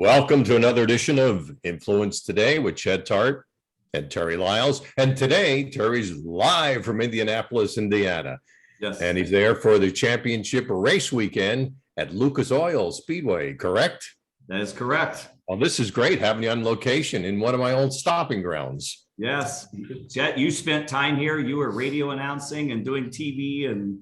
Welcome to another edition of Influence Today with Chet Tart and Terry Lyles. And today, Terry's live from Indianapolis, Indiana. Yes. And he's there for the championship race weekend at Lucas Oil Speedway, correct? That is correct. Well, this is great having you on location in one of my old stopping grounds. Yes. Chet, you spent time here. You were radio announcing and doing TV, and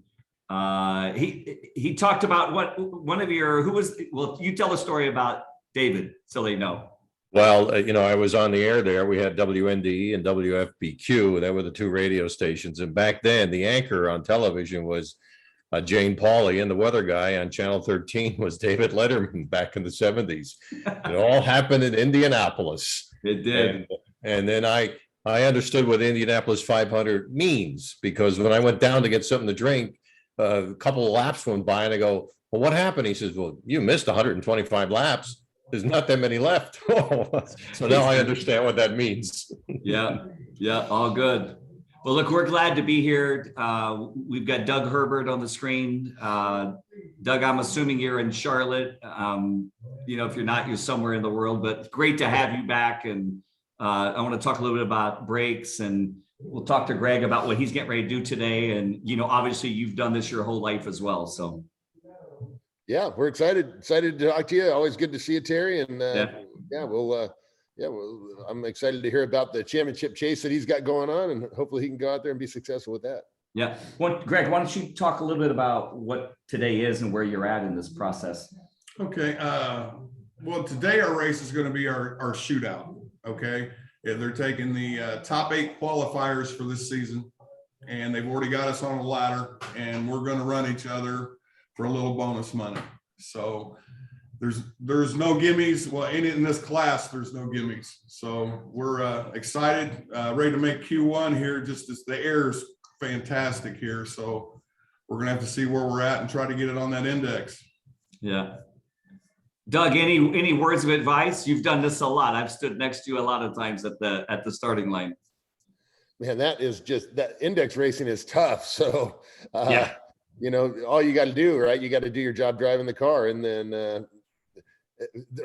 he talked about you tell the story about David so they know. Well, I was on the air there. We had WND and WFBQ. That were the two radio stations. And back then, the anchor on television was Jane Pauley, and the weather guy on Channel 13 was David Letterman back in the 70s. It all happened in Indianapolis. It did. And then I understood what Indianapolis 500 means, because when I went down to get something to drink, a couple of laps went by and I go, well, what happened? He says, well, you missed 125 laps. There's not that many left. So now I understand what that means. Yeah, all good. Well, look, we're glad to be here. We've got Doug Herbert on the screen. Doug, I'm assuming you're in Charlotte. If you're not, you're somewhere in the world, but great to have you back. And I want to talk a little bit about brakes, and we'll talk to Greg about what he's getting ready to do today. And, obviously you've done this your whole life as well. So. Yeah, we're excited to talk to you. Always good to see you, Terry. And I'm excited to hear about the championship chase that he's got going on, and hopefully he can go out there and be successful with that. Yeah. Greg, why don't you talk a little bit about what today is and where you're at in this process? Okay. Well, today our race is going to be our shootout. Okay. Yeah, they're taking the top 8 qualifiers for this season, and they've already got us on a ladder, and we're going to run each other for a little bonus money. So there's no gimmies. Well, in this class, there's no gimmies. So we're excited, ready to make Q1 here. Just as the air is fantastic here. So we're gonna have to see where we're at and try to get it on that index. Yeah. Doug, any words of advice? You've done this a lot. I've stood next to you a lot of times at the starting line. Man, that index racing is tough. So yeah. All you got to do, right? You got to do your job driving the car, and then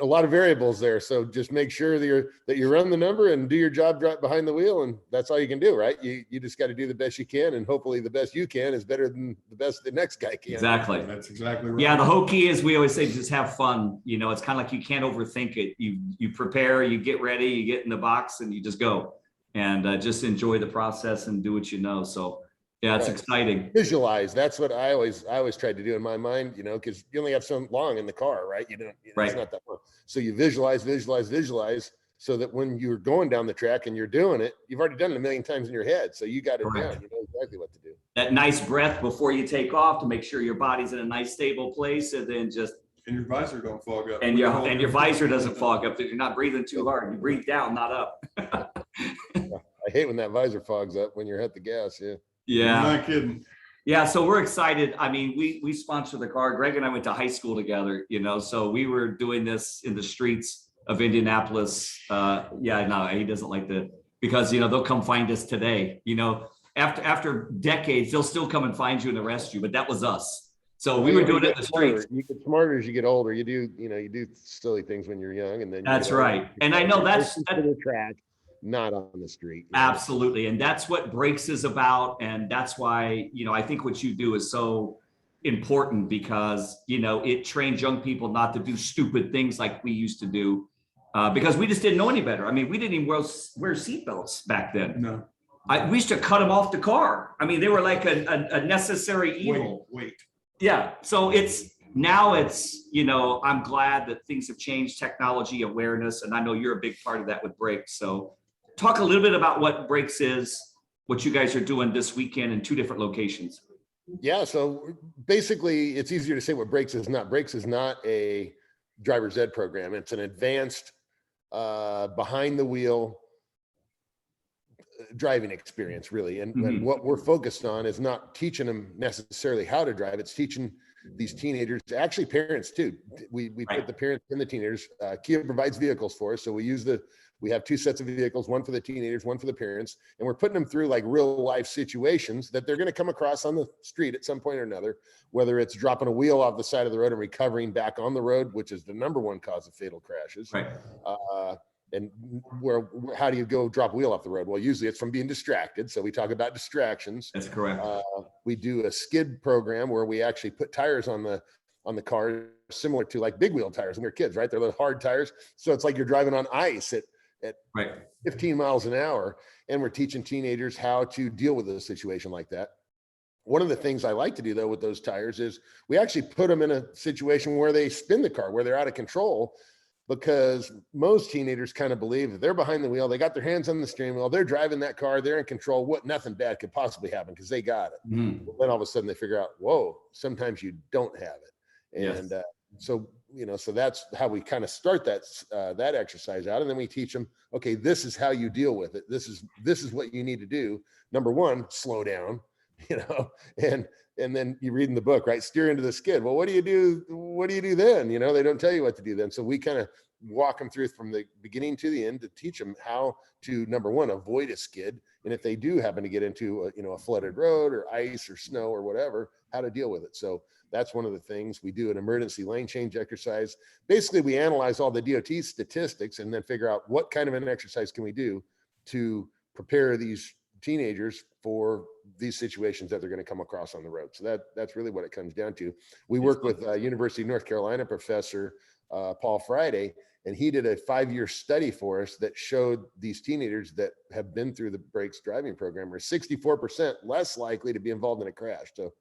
a lot of variables there. So just make sure that you run the number and do your job behind the wheel, and that's all you can do, right? You just got to do the best you can, and hopefully the best you can is better than the best the next guy can. Exactly. That's exactly right. Yeah, the whole key is, we always say, just have fun. It's kind of like you can't overthink it. You prepare, you get ready, you get in the box, and you just go, and just enjoy the process and do what you know. So. Yeah, it's exciting. Visualize. That's what I always tried to do in my mind, because you only have so long in the car, right? Right. It's not that long. So you visualize, so that when you're going down the track and you're doing it, you've already done it a million times in your head. So you got it down. You know exactly what to do. That nice breath before you take off to make sure your body's in a nice stable place, and then just. And your visor don't fog up. And your visor doesn't fog up. That you're not breathing too hard. You breathe down, not up. I hate when that visor fogs up when you're at the gas. Yeah. Yeah. I'm not kidding. Yeah. So we're excited. I mean, we sponsor the car. Greg and I went to high school together, so we were doing this in the streets of Indianapolis. No, he doesn't like because, they'll come find us today, after decades, they'll still come and find you and arrest you, but that was us. So we were doing it in the streets. You get smarter as you get older. You do silly things when you're young, and then that's right. And I know that's the track. Not on the street. Absolutely. And that's what brakes is about. And that's why, I think what you do is so important, because, it trains young people not to do stupid things like we used to do, because we just didn't know any better. I mean, we didn't even wear seatbelts back then. No. We used to cut them off the car. I mean, they were like a necessary evil. Wait. Yeah. So now I'm glad that things have changed, technology, awareness, and I know you're a big part of that with brakes. So talk a little bit about what brakes is, what you guys are doing this weekend in 2 different locations. Yeah, so basically it's easier to say what brakes is not. Brakes is not a driver's ed program. It's an advanced behind the wheel driving experience, really. And what we're focused on is not teaching them necessarily how to drive. It's teaching these teenagers, actually parents too. We put the parents and the teenagers. Kia provides vehicles for us, so we have 2 sets of vehicles, one for the teenagers, one for the parents, and we're putting them through like real life situations that they're going to come across on the street at some point or another, whether it's dropping a wheel off the side of the road and recovering back on the road, which is the #1 cause of fatal crashes. Right. And how do you go drop a wheel off the road? Well, usually it's from being distracted. So we talk about distractions. That's correct. We do a skid program where we actually put tires on the car, similar to like big wheel tires when we're kids, right? They're the hard tires. So it's like you're driving on ice at Right. 15 miles an hour. And we're teaching teenagers how to deal with a situation like that. One of the things I like to do though with those tires is we actually put them in a situation where they spin the car, where they're out of control, because most teenagers kind of believe that they're behind the wheel, they got their hands on the steering wheel, they're driving that car, they're in control, nothing bad could possibly happen because they got it. Well, then all of a sudden they figure out, whoa, sometimes you don't have it. And so that's how we kind of start that exercise out. And then we teach them, okay, this is how you deal with it. This is what you need to do. #1, slow down, and then you read in the book, right? Steer into the skid. Well, what do you do? What do you do then? They don't tell you what to do then. So we kind of walk them through from the beginning to the end to teach them how to, #1, avoid a skid. And if they do happen to get into a flooded road or ice or snow or whatever, how to deal with it. So that's one of the things. We do an emergency lane change exercise. Basically, we analyze all the DOT statistics and then figure out what kind of an exercise can we do to prepare these teenagers for these situations that they're going to come across on the road. So that's really what it comes down to. We work with University of North Carolina professor Paul Friday, and he did a 5-year study for us that showed these teenagers that have been through the brakes driving program are 64% less likely to be involved in a crash. So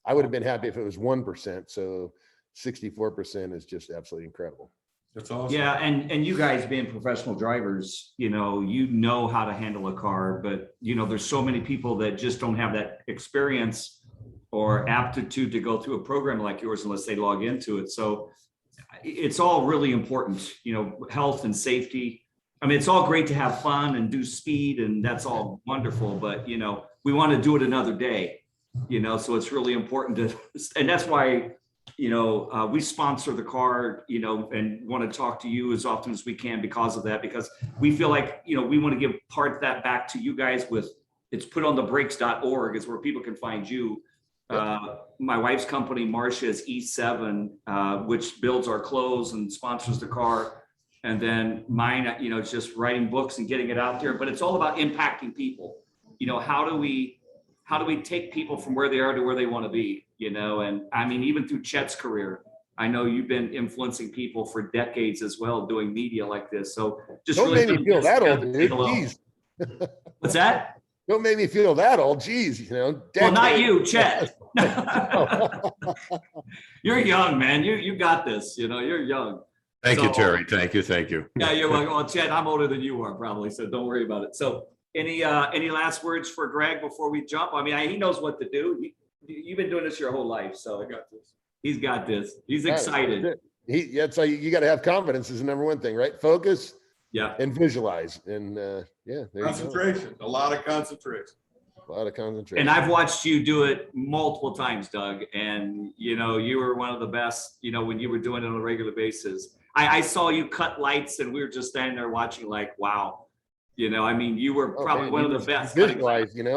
I would have been happy if it was 1%. So 64% is just absolutely incredible. That's awesome. Yeah, and you guys being professional drivers, you know how to handle a car, but there's so many people that just don't have that experience or aptitude to go through a program like yours unless they log into it. So it's all really important, health and safety. I mean, it's all great to have fun and do speed, and that's all wonderful, but we want to do it another day, so it's really important and that's why we sponsor the car, and want to talk to you as often as we can because of that, because we feel like, we want to give part of that back to you guys it's putonthebrakes.org is where people can find you. My wife's company, Marcia, is E7, which builds our clothes and sponsors the car. And then mine, it's just writing books and getting it out there, but it's all about impacting people. How do we take people from where they are to where they want to be, and I mean, even through Chet's career, I know you've been influencing people for decades as well, doing media like this. So just don't really make me feel that old, dude. Jeez. What's that? Don't make me feel that old. Jeez, Well, not you, Chet. You're young, man. You got this. You're young. Thank you, Terry. Thank you. Yeah, you're welcome. Well, Chet, I'm older than you are probably, so don't worry about it. So any last words for Greg before we jump? I mean, he knows what to do. You've been doing this your whole life, so I got this. He's got this. He's excited. That's how you got to have confidence is the #1 thing, right? Focus. Yeah. And visualize. And Concentration. A lot of concentration. A lot of concentration. And I've watched you do it multiple times, Doug. And you were one of the best, when you were doing it on a regular basis. I saw you cut lights and we were just standing there watching like, wow. I mean, you were probably one of the best. Visualize, and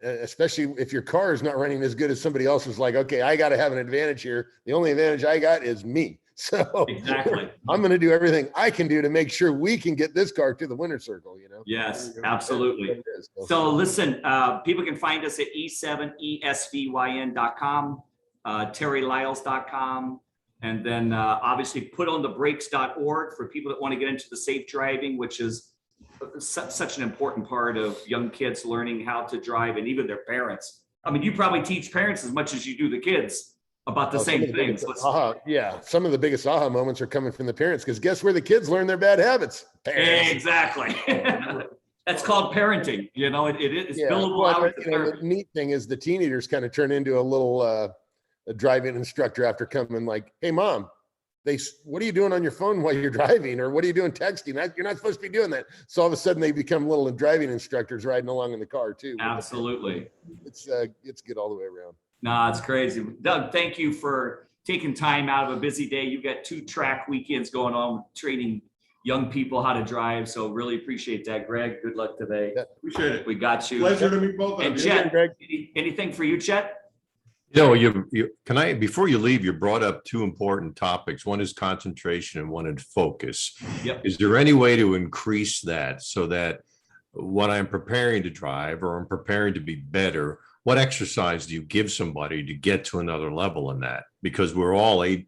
especially if your car is not running as good as somebody else's, like, okay, I got to have an advantage here. The only advantage I got is me. So exactly, I'm going to do everything I can do to make sure we can get this car to the winner's circle, Yes, absolutely. So listen, people can find us at e7esvyn.com, terrylyles.com. And then obviously putonthebrakes.org for people that want to get into the safe driving, which is such an important part of young kids learning how to drive, and even their parents. I mean, you probably teach parents as much as you do the kids about the same things. Yeah, some of the biggest aha moments are coming from the parents, because guess where the kids learn their bad habits? Parents. Exactly. That's called parenting. It's billable hours. The neat thing is the teenagers kind of turn into a little a driving instructor after coming, like, hey mom, what are you doing on your phone while you're driving? Or what are you doing texting? You're not supposed to be doing that. So all of a sudden they become little driving instructors riding along in the car too. Absolutely. It's good all the way around. No, it's crazy. Doug, thank you for taking time out of a busy day. You've got 2 track weekends going on, training young people how to drive. So really appreciate that, Greg. Good luck today. Yeah. Appreciate it. We got you. Pleasure to meet both of And you. Chet, Greg. anything for you, Chet? Can I, before you leave, you brought up 2 important topics. One is concentration and one is focus. Yep. Is there any way to increase that so that when I'm preparing to drive or I'm preparing to be better, what exercise do you give somebody to get to another level in that? Because we're all going,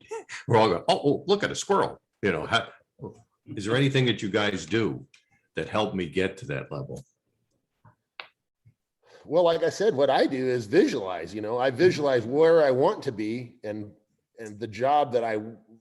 oh, look at a squirrel. Is there anything that you guys do that help me get to that level? Well, like I said, what I do is visualize. I visualize where I want to be and the job that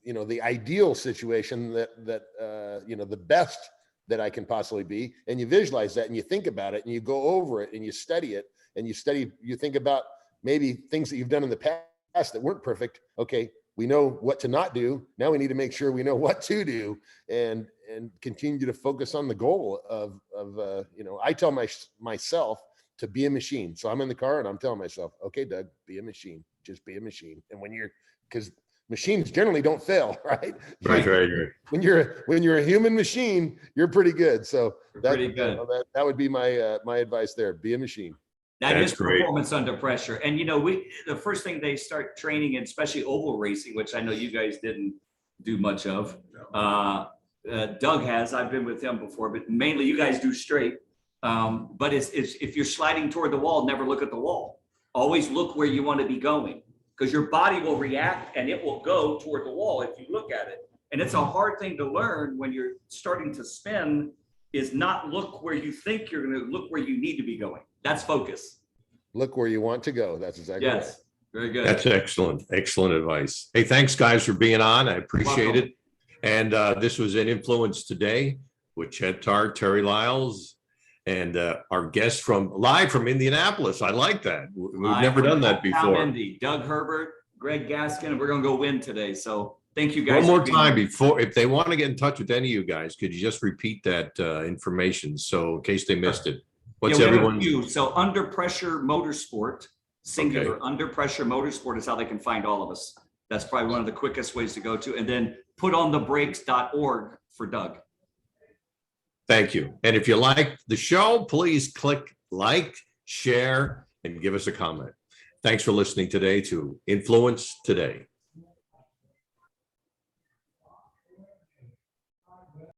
the ideal situation that the best that I can possibly be. And you visualize that and you think about it and you go over it and you study it and you think about maybe things that you've done in the past that weren't perfect. Okay, we know what to not do. Now we need to make sure we know what to do and continue to focus on the goal of I tell myself to be a machine. So I'm in the car and I'm telling myself, okay, Doug, be a machine, just be a machine. And because machines generally don't fail, right? Right. When you're a human machine, you're pretty good. So Pretty good. That would be my advice there. Be a machine. That's great. Performance under pressure. And the first thing they start training in, especially oval racing, which I know you guys didn't do much of. Doug has. I've been with him before, but mainly you guys do straight. But it's if you're sliding toward the wall, never look at the wall. Always look where you want to be going, because your body will react and it will go toward the wall if you look at it. And it's a hard thing to learn when you're starting to spin, is not look where you think you're going to look, where you need to be going. That's focus. Look where you want to go. That's exactly right. Yes. Very good. That's excellent. Excellent advice. Hey, thanks guys for being on. I appreciate it. And this was an Influence Today with Chet Tart, Terry Lyles, and our guest live from Indianapolis. I like that. We've never done that before. Indy, Doug Herbert, Greg Gaskin, and we're going to go win today. So thank you guys. One more time before, if they want to get in touch with any of you guys, could you just repeat that information? So in case they missed it, what's everyone? So Under Pressure Motorsport, singular, Okay. Under Pressure Motorsport is how they can find all of us. That's probably one of the quickest ways to go to. And then putonthebrakes.org for Doug. Thank you. And if you like the show, please click like, share, and give us a comment. Thanks for listening today to Influence Today.